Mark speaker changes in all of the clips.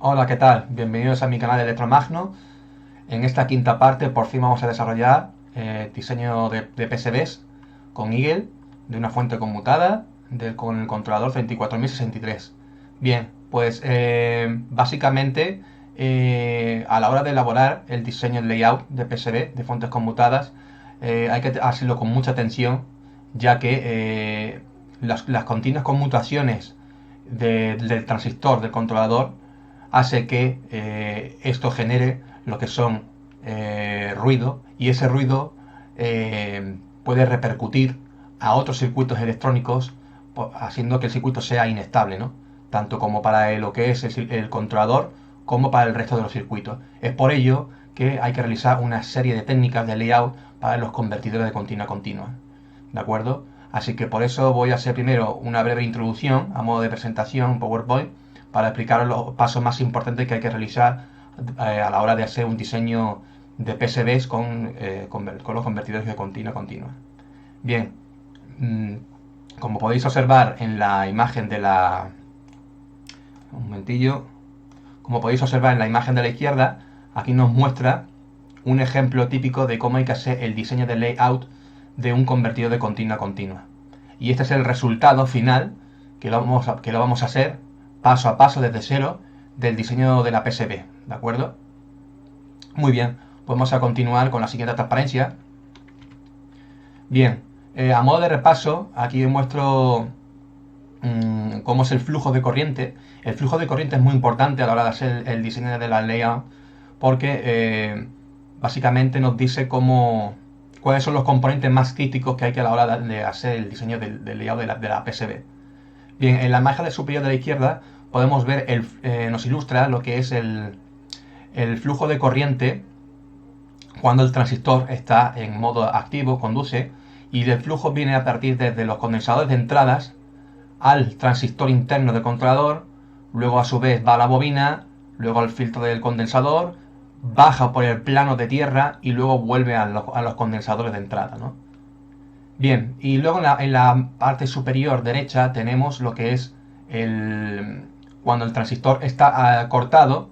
Speaker 1: Hola, ¿qué tal? Bienvenidos a mi canal de Electromagno. En esta quinta parte por fin vamos a desarrollar diseño de PCBs con Eagle, de una fuente conmutada, con el controlador 24063. Bien, pues básicamente a la hora de elaborar el diseño, el layout de PCB, de fuentes conmutadas, hay que hacerlo con mucha atención, ya que las continuas conmutaciones del transistor, del controlador, hace que esto genere lo que son ruido, y ese ruido puede repercutir a otros circuitos electrónicos, haciendo que el circuito sea inestable, ¿no? Tanto como para lo que es el controlador como para el resto de los circuitos. Es por ello que hay que realizar una serie de técnicas de layout para los convertidores de continua a continua. ¿De acuerdo? Así que por eso voy a hacer primero una breve introducción a modo de presentación PowerPoint para explicaros los pasos más importantes que hay que realizar a la hora de hacer un diseño de PCBs con los convertidores de continua a continua. Bien, como podéis observar en la imagen de la... Un momentillo. Como podéis observar en la imagen de la izquierda, aquí nos muestra un ejemplo típico de cómo hay que hacer el diseño de layout de un convertidor de continua a continua. Y este es el resultado final que lo vamos a hacer paso a paso desde cero del diseño de la PCB, ¿de acuerdo? Muy bien, pues vamos a continuar con la siguiente transparencia. Bien, a modo de repaso, aquí os muestro cómo es el flujo de corriente. El flujo de corriente es muy importante a la hora de hacer el diseño de la layout, porque básicamente nos dice cuáles son los componentes más críticos que hay que a la hora de hacer el diseño del layout de la PCB. Bien, en la imagen superior de la izquierda podemos ver, nos ilustra lo que es el flujo de corriente cuando el transistor está en modo activo, conduce, y el flujo viene a partir desde los condensadores de entradas al transistor interno del controlador, luego a su vez va a la bobina, luego al filtro del condensador, baja por el plano de tierra y luego vuelve a los condensadores de entrada, ¿no? Bien, y luego en la parte superior derecha tenemos lo que es cuando el transistor está cortado,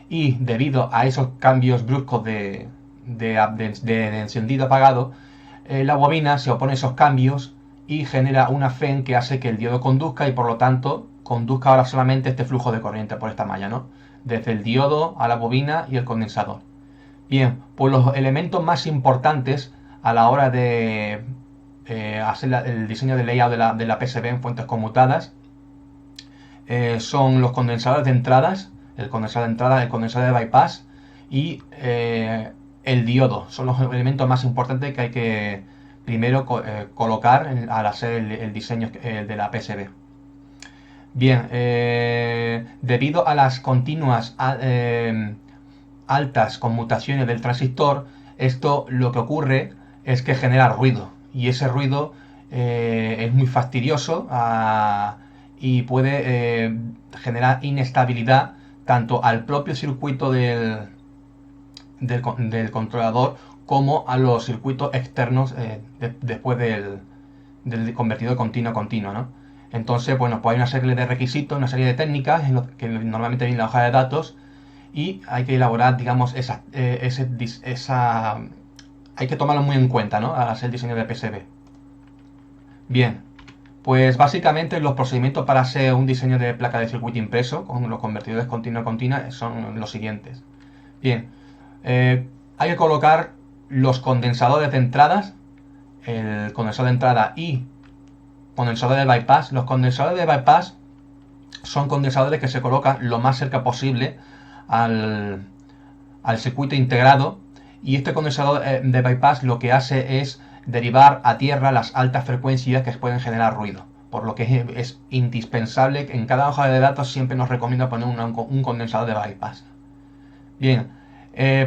Speaker 1: y debido a esos cambios bruscos de encendido apagado, la bobina se opone a esos cambios y genera una FEN que hace que el diodo conduzca, y por lo tanto conduzca ahora solamente este flujo de corriente por esta malla, ¿no? Desde el diodo a la bobina y el condensador. Bien, pues los elementos más importantes a la hora de hacer el diseño de layout de la PCB en fuentes conmutadas son los condensadores de entradas, el condensador de entrada, el condensador de bypass y el diodo. Son los elementos más importantes que hay que primero colocar al hacer el diseño de la PCB. Bien, debido a las continuas altas conmutaciones del transistor, esto lo que ocurre es que genera ruido, y ese ruido es muy fastidioso y puede generar inestabilidad tanto al propio circuito del controlador como a los circuitos externos después del convertidor continua a continua, ¿no? Entonces, bueno, pues hay una serie de requisitos, una serie de técnicas que normalmente viene en la hoja de datos, y hay que elaborar, digamos, hay que tomarlo muy en cuenta, ¿no? Al hacer el diseño de PCB. Bien, pues básicamente los procedimientos para hacer un diseño de placa de circuito impreso con los convertidores continua a continua son los siguientes. Bien, hay que colocar los condensadores de entradas, el condensador de entrada y condensador de bypass. Los condensadores de bypass son condensadores que se colocan lo más cerca posible al circuito integrado, y este condensador de bypass lo que hace es derivar a tierra las altas frecuencias que pueden generar ruido, por lo que es indispensable que en cada hoja de datos siempre nos recomienda poner un condensador de bypass. Bien,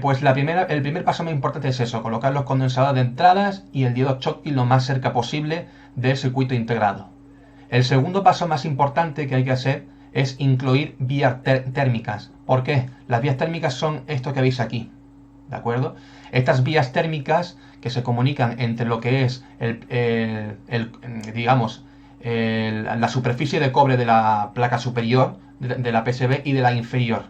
Speaker 1: pues el primer paso más importante es eso: colocar los condensadores de entradas y el diodo Schottky lo más cerca posible del circuito integrado. El segundo paso más importante que hay que hacer es incluir vías térmicas. ¿Por qué? Las vías térmicas son esto que veis aquí, ¿de acuerdo? Estas vías térmicas que se comunican entre lo que es la superficie de cobre de la placa superior de la PCB y de la inferior,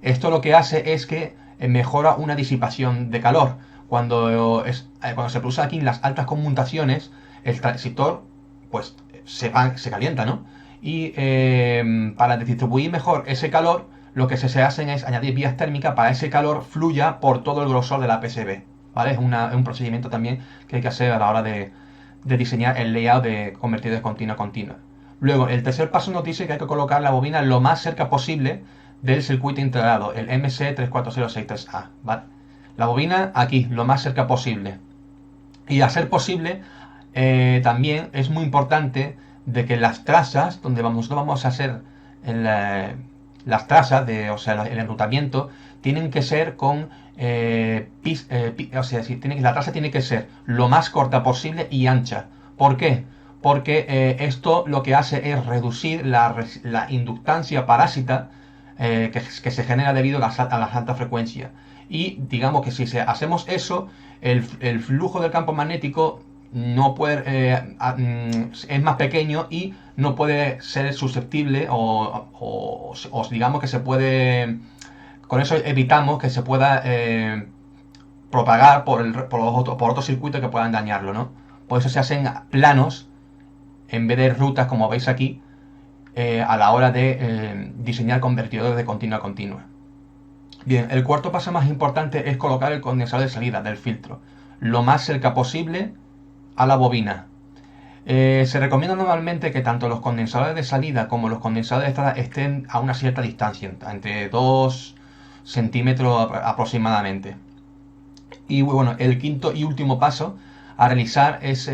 Speaker 1: Esto lo que hace es que mejora una disipación de calor. Cuando se produce aquí en las altas conmutaciones, el transistor pues se calienta, ¿no? Y para distribuir mejor ese calor, lo que se hacen es añadir vías térmicas para que ese calor fluya por todo el grosor de la PCB, ¿vale? Es un procedimiento también que hay que hacer a la hora de diseñar el layout de convertidor de continua a continua. Luego, el tercer paso nos dice que hay que colocar la bobina lo más cerca posible del circuito integrado, el MC34063A, ¿vale? La bobina aquí, lo más cerca posible. Y a ser posible, también es muy importante de que las trazas, donde vamos a hacer las trazas, o sea, el enrutamiento, tienen que ser con o sea, la traza tiene que ser lo más corta posible y ancha. ¿Por qué? Porque esto lo que hace es reducir la inductancia parásita que se genera debido a las altas frecuencias. Y digamos que si hacemos eso, el flujo del campo magnético no puede, es más pequeño y no puede ser susceptible o digamos que se puede, con eso evitamos que se pueda propagar por otros circuitos que puedan dañarlo, ¿no? Por eso se hacen planos en vez de rutas como veis aquí a la hora de diseñar convertidores de continua a continua. Bien, el cuarto paso más importante es colocar el condensador de salida del filtro lo más cerca posible a la bobina. Se recomienda normalmente que tanto los condensadores de salida como los condensadores de entrada estén a una cierta distancia, entre 2 centímetros aproximadamente. Y bueno, el quinto y último paso a realizar es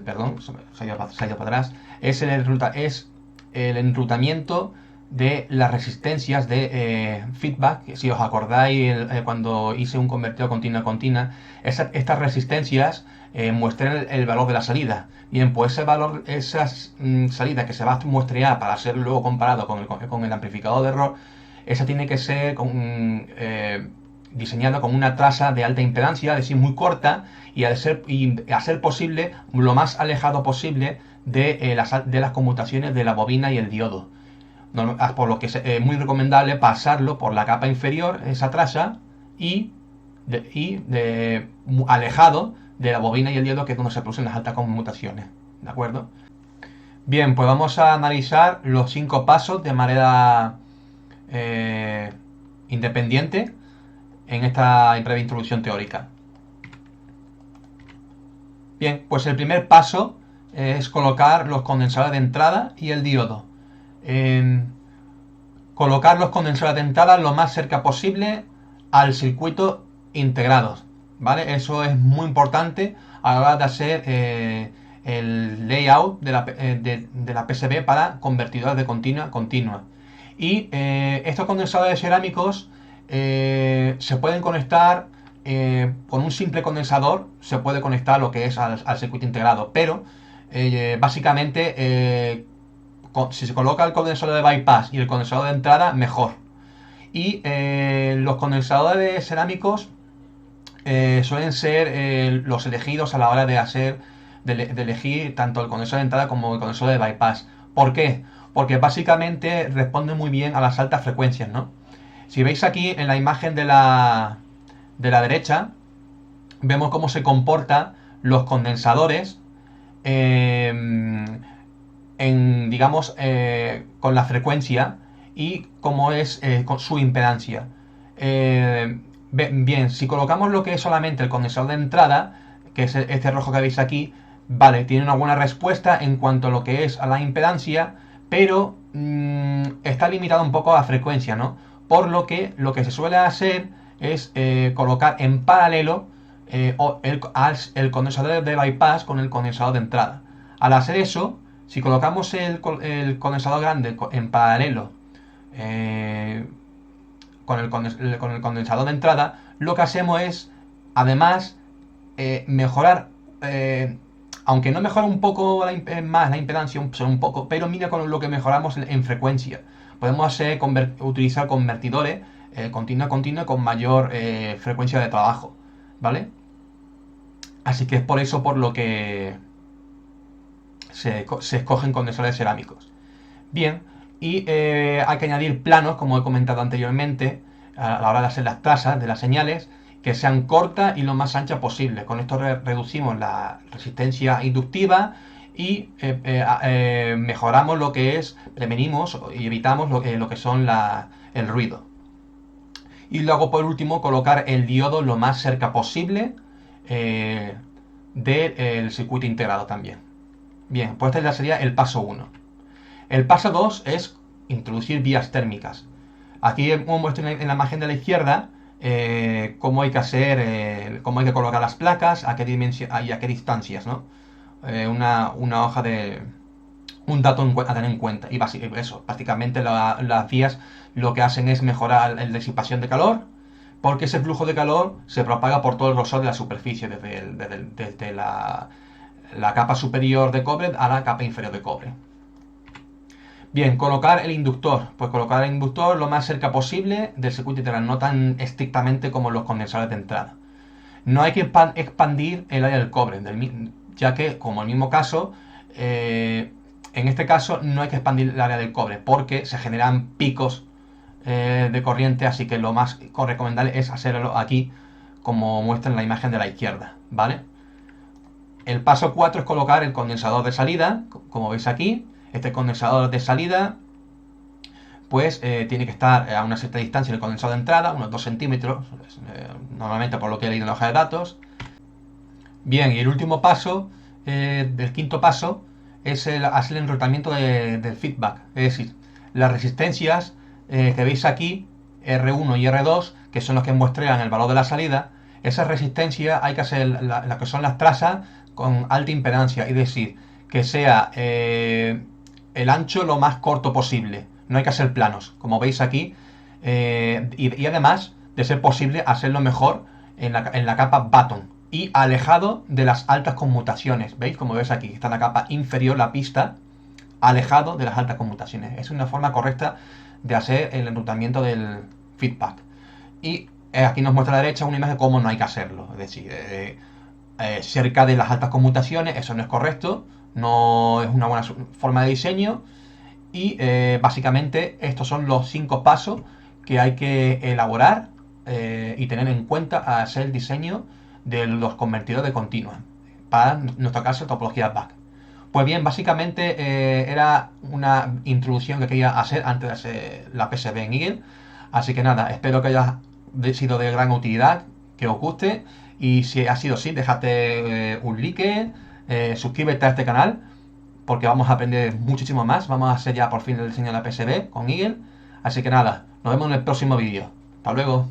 Speaker 1: perdón, se ha ido para atrás, es el enrutamiento de las resistencias de feedback. Si os acordáis, cuando hice un convertidor continua a continua, estas resistencias muestran el valor de la salida. Bien, pues ese valor, esas salidas que se va a muestrear para ser luego comparado con el amplificador de error, esa tiene que ser diseñado con una traza de alta impedancia, es decir, muy corta, y a ser posible lo más alejado posible de las conmutaciones de la bobina y el diodo. Por lo que es muy recomendable pasarlo por la capa inferior, esa traza, y alejado de la bobina y el diodo, que es donde se producen las altas conmutaciones. ¿De acuerdo? Bien, pues vamos a analizar los 5 pasos de manera independiente en esta breve introducción teórica. Bien, pues el primer paso es colocar los condensadores de entrada y el diodo. Colocar los condensadores de entrada lo más cerca posible al circuito integrado, ¿vale? Eso es muy importante a la hora de hacer el layout de la PCB para convertidores de continua a continua. Y estos condensadores cerámicos se pueden conectar con un simple condensador, se puede conectar lo que es al circuito integrado, pero básicamente si se coloca el condensador de bypass y el condensador de entrada, mejor. Y los condensadores cerámicos suelen ser los elegidos a la hora de elegir tanto el condensador de entrada como el condensador de bypass. ¿Por qué? Porque básicamente responden muy bien a las altas frecuencias, ¿no? Si veis aquí en la imagen de la derecha, vemos cómo se comportan los condensadores digamos, con la frecuencia y cómo es con su impedancia. Bien, si colocamos lo que es solamente el condensador de entrada, que es este rojo que veis aquí, vale, tiene una buena respuesta en cuanto a lo que es a la impedancia, pero está limitado un poco a la frecuencia, ¿no? Por lo que se suele hacer es colocar en paralelo el condensador de bypass con el condensador de entrada. Al hacer eso, si colocamos el condensador grande en paralelo con el condensador de entrada, lo que hacemos es, además, mejorar, aunque no mejora un poco más la impedancia, solo un poco, pero mira con lo que mejoramos en frecuencia. Podemos utilizar convertidores continua a continua con mayor frecuencia de trabajo, ¿vale? Así que es por eso por lo que se escogen condensadores cerámicos. Bien, Y hay que añadir planos, como he comentado anteriormente, a la hora de hacer las trazas de las señales, que sean cortas y lo más anchas posible. Con esto reducimos la resistencia inductiva y mejoramos lo que es, prevenimos y evitamos lo que son el ruido. Y luego, por último, colocar el diodo lo más cerca posible del circuito integrado también. Bien, pues este ya sería el paso 1. El paso 2 es introducir vías térmicas. Aquí hemos muestro en la imagen de la izquierda cómo hay que hacer, cómo hay que colocar las placas, a qué dimensión y a qué distancias, ¿no? Una hoja de un dato a tener en cuenta. Y eso, prácticamente las vías lo que hacen es mejorar la disipación de calor, porque ese flujo de calor se propaga por todo el grosor de la superficie, desde la capa superior de cobre a la capa inferior de cobre. Bien, colocar el inductor. Pues colocar el inductor lo más cerca posible del circuito integral, no tan estrictamente como los condensadores de entrada. No hay que expandir el área del cobre, ya que, como en el mismo caso, en este caso no hay que expandir el área del cobre porque se generan picos de corriente, así que lo más recomendable es hacerlo aquí, como muestra en la imagen de la izquierda, ¿vale? El paso 4 es colocar el condensador de salida, como veis aquí. Este condensador de salida pues tiene que estar a una cierta distancia del condensador de entrada, unos 2 centímetros, normalmente por lo que he leído en la hoja de datos. Bien, y el último paso, del quinto paso, es hacer el enrutamiento del feedback, es decir, las resistencias que veis aquí, R1 y R2, que son los que muestran el valor de la salida, esas resistencias hay que hacer las que son las trazas con alta impedancia, es decir, que sea el ancho lo más corto posible, no hay que hacer planos, como veis aquí, y además, de ser posible, hacerlo mejor en la capa button y alejado de las altas conmutaciones. ¿Veis? Como veis aquí, está en la capa inferior, la pista, alejado de las altas conmutaciones. Es una forma correcta de hacer el enrutamiento del feedback. Y aquí nos muestra a la derecha una imagen de cómo no hay que hacerlo. Es decir, cerca de las altas conmutaciones, eso no es correcto, no es una buena forma de diseño. Y básicamente estos son los 5 pasos que hay que elaborar y tener en cuenta al hacer el diseño de los convertidores de continua, para en nuestro caso topología BAC. Pues bien, básicamente era una introducción que quería hacer antes de hacer la PCB en Eagle. Así que nada, espero que haya sido de gran utilidad, que os guste, y si ha sido así, déjate un like, suscríbete a este canal, porque vamos a aprender muchísimo más. Vamos a hacer ya por fin el diseño de la PCB con Eagle. Así que nada, nos vemos en el próximo vídeo. Hasta luego.